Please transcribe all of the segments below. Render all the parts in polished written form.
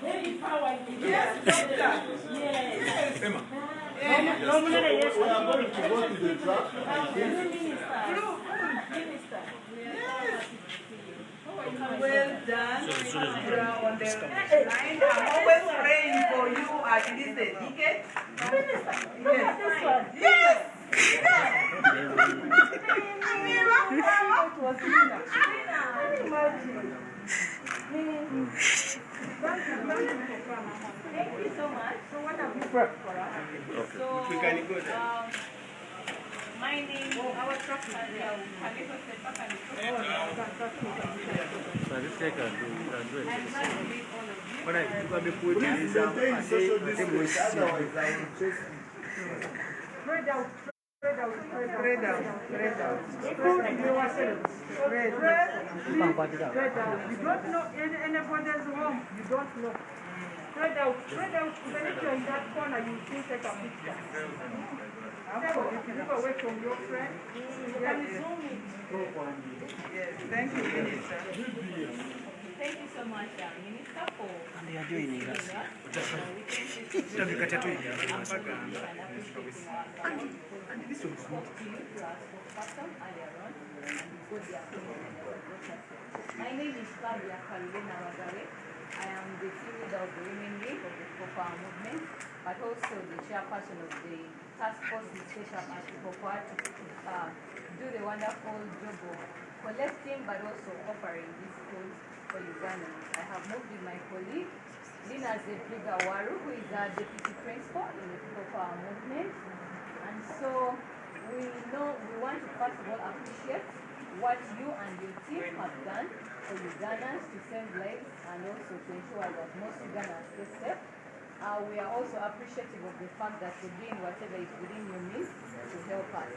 Very powerful. Yes, doctor. Yes. Emma. Normally, yes, we are going to go to the truck. Minister. Well done. You are on the line. I'm always praying for you at least a decade. Minister, look at this one. Yes. It was Nina. Thank you so much. So what have you brought for us? So, minding our truck and You don't know anybody's home. You don't know. Spread out. Even if you're in that corner, you still take a picture. If you move away from your friend, you can zoom in. Yes, thank you, Minister. Thank you so much, Minister, for They are doing it. My name is Fabia Carolina Wagare. I am the team leader of the Women League of the Popa movement, but also the chairperson of the task force with Special Action Popa to do the wonderful job of collecting but also offering these foods for Ugandans. I have moved with my colleague, Lina Zepliga Waru, who is our deputy principal in the Popa movement. And so we want to first of all appreciate what you and your team have done for Ugandans to save lives and also to ensure that most Ugandans stay safe. We are also appreciative of the fact that you're doing whatever is within your means to help us.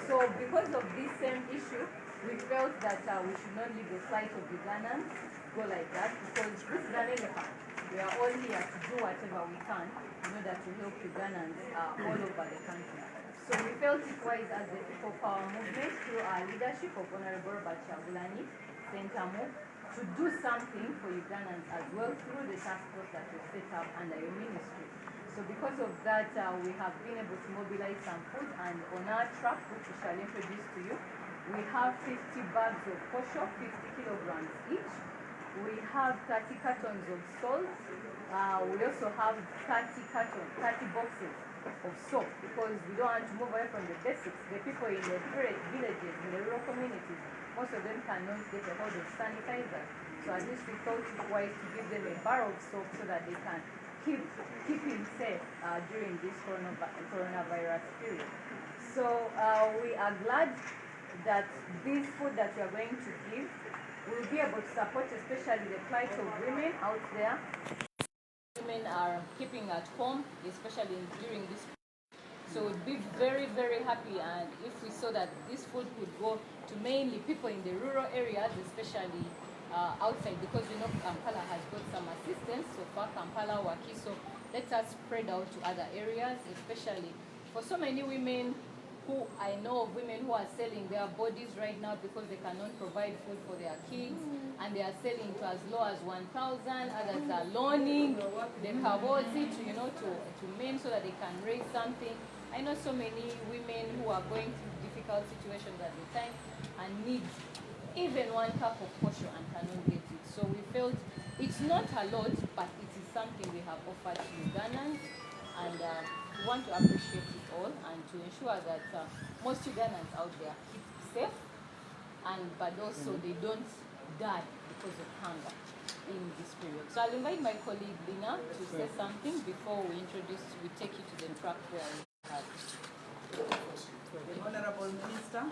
So because of this same issue, we felt that we should not leave the sight of Ugandans go like that, because this is an elephant. We are all here to do whatever we can in order to help Ugandans all over the country. So we felt it wise as the People Power movement, through our leadership of Honorable Bachagulani, Sentamu, to do something for Ugandans as well through the task force that was set up under your ministry. So because of that, we have been able to mobilize some food, and on our truck, which we shall introduce to you, we have 50 bags of kosho, 50 kilograms each. We have 30 cartons of salt. We also have 30 boxes of soap, because we don't want to move away from the basics. The people in the villages, in the rural communities, most of them cannot get a hold of sanitizer. So at least we thought it wise to give them a bar of soap so that they can keep him safe during this coronavirus period. So we are glad that this food that we are going to give will be able to support especially the plight of women out there. Women are keeping at home, especially during this. So we'd be very, very happy, and if we saw that this food could go to mainly people in the rural areas, especially outside, because we know Kampala has got some assistance so far, Kampala, Wakiso. Let us spread out to other areas, especially for so many women who I know of women who are selling their bodies right now because they cannot provide food for their kids, and they are selling to as low as 1,000. Others are loaning the kabozi to men so that they can raise something. I know so many women who are going through difficult situations at the time and need even 1 cup of kosho and cannot get it. So we felt it's not a lot, but it is something we have offered to Ugandans, and we want to appreciate it all and to ensure that most Ugandans out there keep safe, but also they don't die because of hunger in this period. So I'll invite my colleague Lina to say something before we take you to the truck where we have. The Honorable Minister,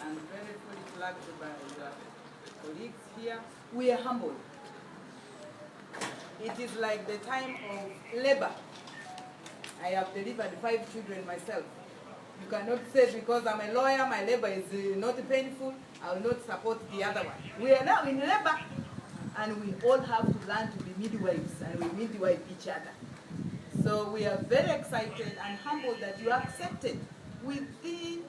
and very fully flagged by the colleagues here, we are humbled. It is like the time of labor. I have delivered 5 children myself. You cannot say because I'm a lawyer, my labor is not painful, I will not support the other one. We are now in labor, and we all have to learn to be midwives, and we midwife each other. So we are very excited and humbled that you accepted within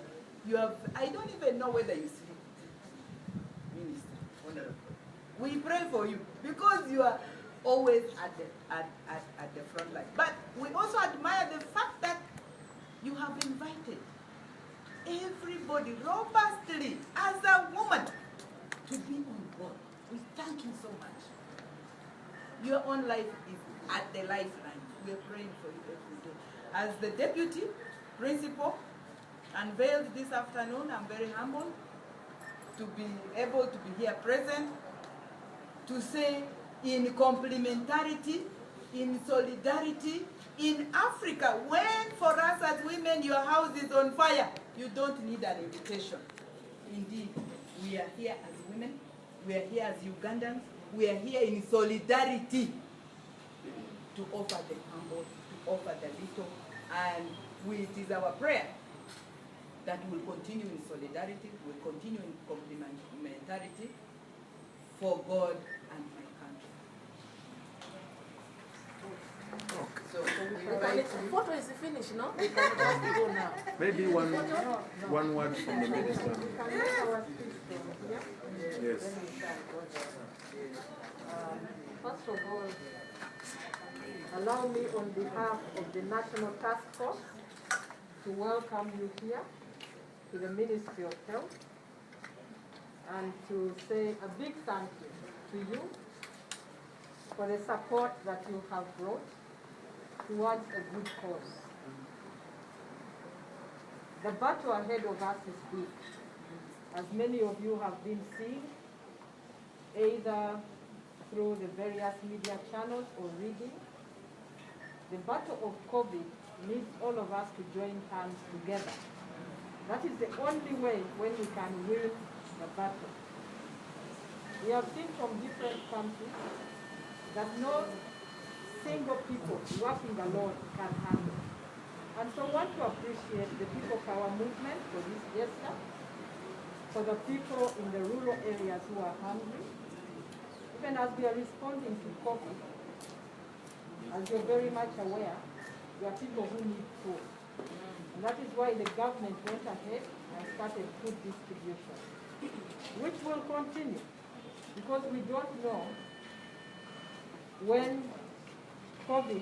You have, I don't even know whether you sleep, Minister, Honorable. We pray for you because you are always at the front line. But we also admire the fact that you have invited everybody robustly as a woman to be on board. We thank you so much. Your own life is at the lifeline. We are praying for you every day. As the deputy principal unveiled this afternoon, I'm very humbled to be able to be here present to say in complementarity, in solidarity, in Africa, when for us as women your house is on fire, you don't need an invitation. Indeed, we are here as women, we are here as Ugandans, we are here in solidarity to offer the humble, to offer the little, and it is our prayer that we'll continue in solidarity, we'll continue in complementarity for God and my country. Okay. So The photo is finished, no? We can just go now. Maybe one word from the minister. Yes. First of all, allow me on behalf of the National Task Force to welcome you here to the Ministry of Health and to say a big thank you to you for the support that you have brought towards a good cause. The battle ahead of us is big, as many of you have been seeing, either through the various media channels or reading. The battle of COVID needs all of us to join hands together. That is the only way when we can win the battle. We have seen from different countries that no single people working alone can handle. And so I want to appreciate the People Power movement for this gesture, for the people in the rural areas who are hungry. Even as we are responding to COVID, as you're very much aware, there are people who need food. And that is why the government went ahead and started food distribution, which will continue, because we don't know when COVID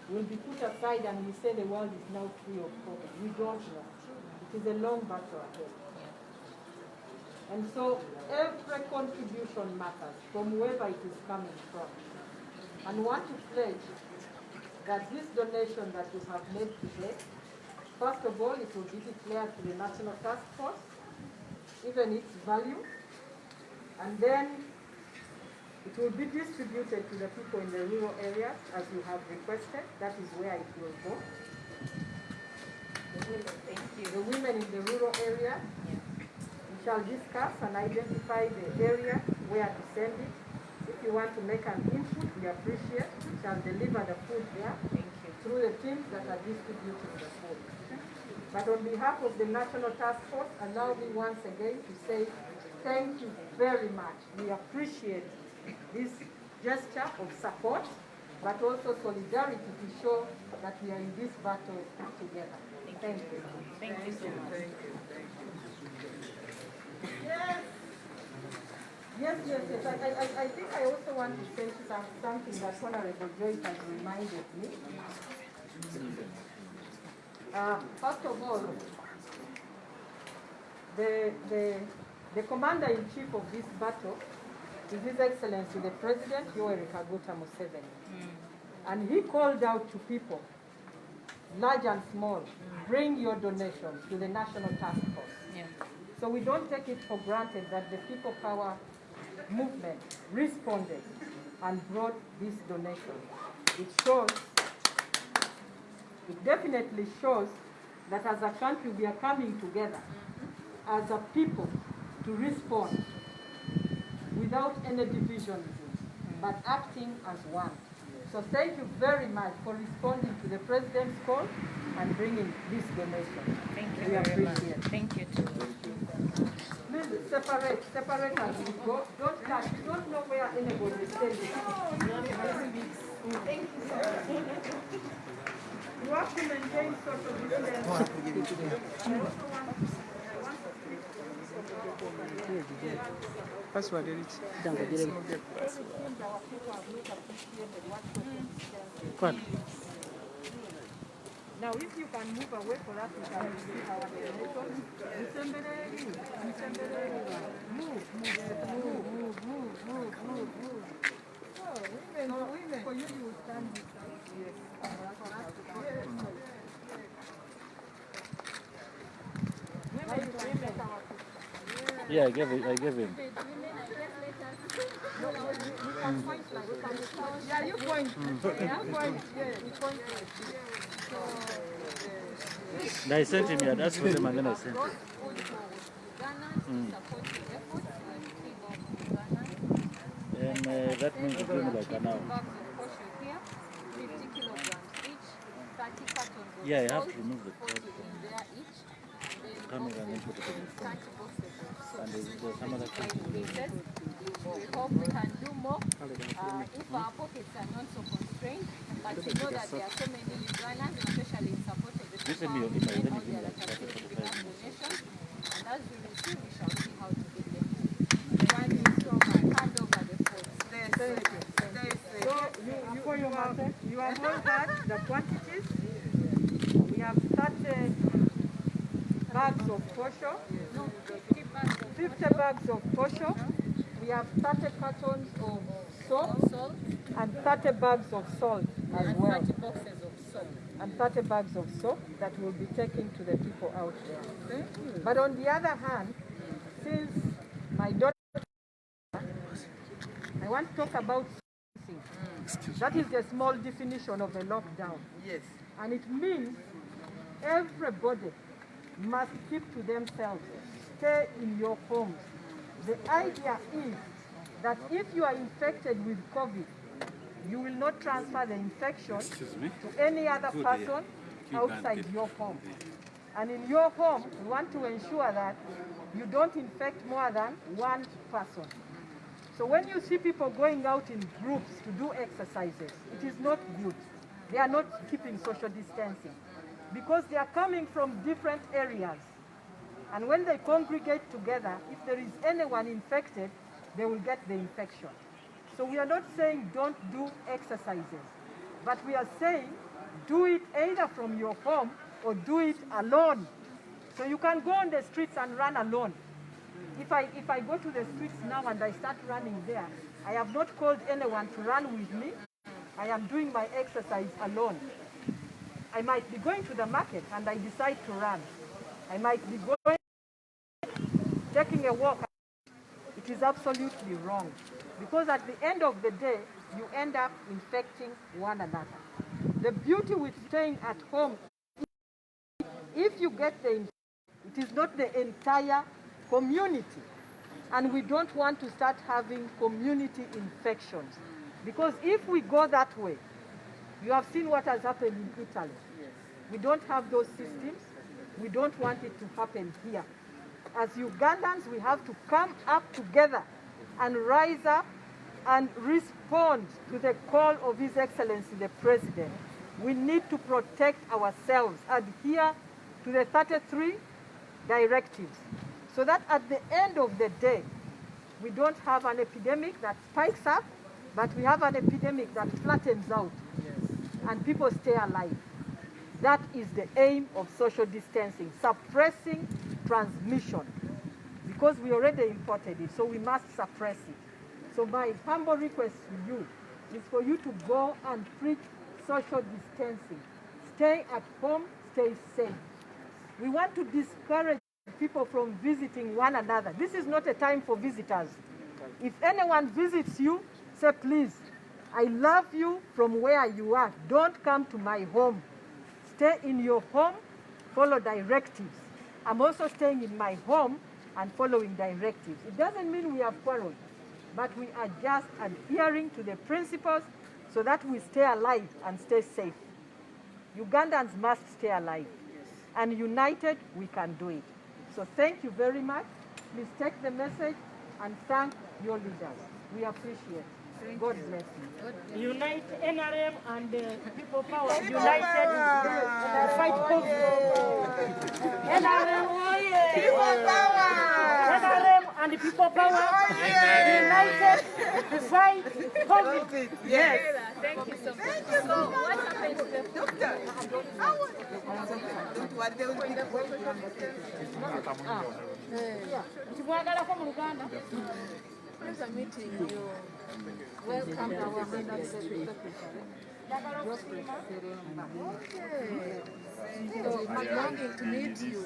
will be put aside and we say the world is now free of COVID. We don't know. It is a long battle ahead. And so every contribution matters from wherever it is coming from. And want to pledge that this donation that you have made today, first of all, it will be declared to the National Task Force, even its value, and then it will be distributed to the people in the rural areas as you have requested. That is where it will go. Thank you. The women in the rural area, we shall discuss and identify the area where to send it. If you want to make an input, we appreciate. We shall deliver the food there through the teams that are distributing the food. But on behalf of the National Task Force, allow me once again to say thank you very much. We appreciate this gesture of support, but also solidarity to show that we are in this battle together. Thank you. Thank you so much. Thank you. Yes. I think I also want to say something that Honorable Joyce has reminded me. First of all, the commander-in-chief of this battle is His Excellency the President, Yoweri Kaguta Museveni. And he called out to people, large and small, bring your donations to the National Task Force. Yeah. So we don't take it for granted that the People Power movement responded and brought this donation. It definitely shows that as a country we are coming together as a people to respond without any divisions, but acting as one. So thank you very much for responding to the President's call and bringing this donation. Thank you We very much. appreciate it. Thank you too. Please separate as we go. Don't touch. You don't know where anybody is standing. Thank you so much. You have to maintain social distance. I also want to Password edit. Jango direct. Now, if you can move away for us, we can receive our donation. Move. Oh, women. For you, you will stand this side. Yes. Yeah, I gave him. Yeah, you point. Yeah, you point. I sent him. I asked for them and then I sent him. And that means it's going like an hour. Yeah, I have to remove the code from the camera and then put it in the phone. And there's some other thing. We hope we can do more if our pockets are not so constrained. But we know that there are so many Ugandans, especially in support of the This is me, people okay, out then there you that can are like giving donations. And as we receive, we shall see how to give them. Thank you so much. Hand over the phone. You have all heard the quantities. We have 30 bags of posho, 50 bags of posho. We have 30 cartons of soap and 30 bags of salt as well. 30 boxes of soap. And 30 bags of soap that will be taken to the people out there. But on the other hand, since my daughter, I want to talk about something. That is the small definition of a lockdown. Yes. And it means everybody must keep to themselves. Stay in your homes. The idea is that if you are infected with COVID, you will not transfer the infection to any other person outside your home. And in your home, we want to ensure that you don't infect more than one person. So when you see people going out in groups to do exercises, it is not good. They are not keeping social distancing because they are coming from different areas. And when they congregate together, if there is anyone infected, they will get the infection. So we are not saying don't do exercises, but we are saying do it either from your home or do it alone. So you can go on the streets and run alone. If I go to the streets now and I start running there, I have not called anyone to run with me. I am doing my exercise alone. I might be going to the market and I decide to run. I might be going, taking a walk. It is absolutely wrong. Because at the end of the day, you end up infecting one another. The beauty with staying at home, if you get the infection, it is not the entire community. And we don't want to start having community infections. Because if we go that way, you have seen what has happened in Italy. Yes. We don't have those systems. We don't want it to happen here. As Ugandans, we have to come up together and rise up and respond to the call of His Excellency the President. We need to protect ourselves, adhere to the 33 directives, so that at the end of the day, we don't have an epidemic that spikes up, but we have an epidemic that flattens out, and people stay alive. That is the aim of social distancing, suppressing transmission, because we already imported it, so we must suppress it. So my humble request to you is for you to go and preach social distancing. Stay at home, stay safe. We want to discourage people from visiting one another. This is not a time for visitors. If anyone visits you, say, please, I love you from where you are. Don't come to my home. Stay in your home, follow directives. I'm also staying in my home and following directives. It doesn't mean we have quarreled, but we are just adhering to the principles so that we stay alive and stay safe. Ugandans must stay alive. And united, we can do it. So thank you very much. Please take the message and thank your leaders. We appreciate it. God bless you. Unite NRM and People Power. United to fight COVID. NRM, People power! NRM and people power, united to fight COVID. Yes. Thank you so much. So what happened to the Doctor, don't worry, they will be Tibwagalako mu Luganda. Pleasure meeting you. Welcome to our secretary. So, I'm longing to meet you.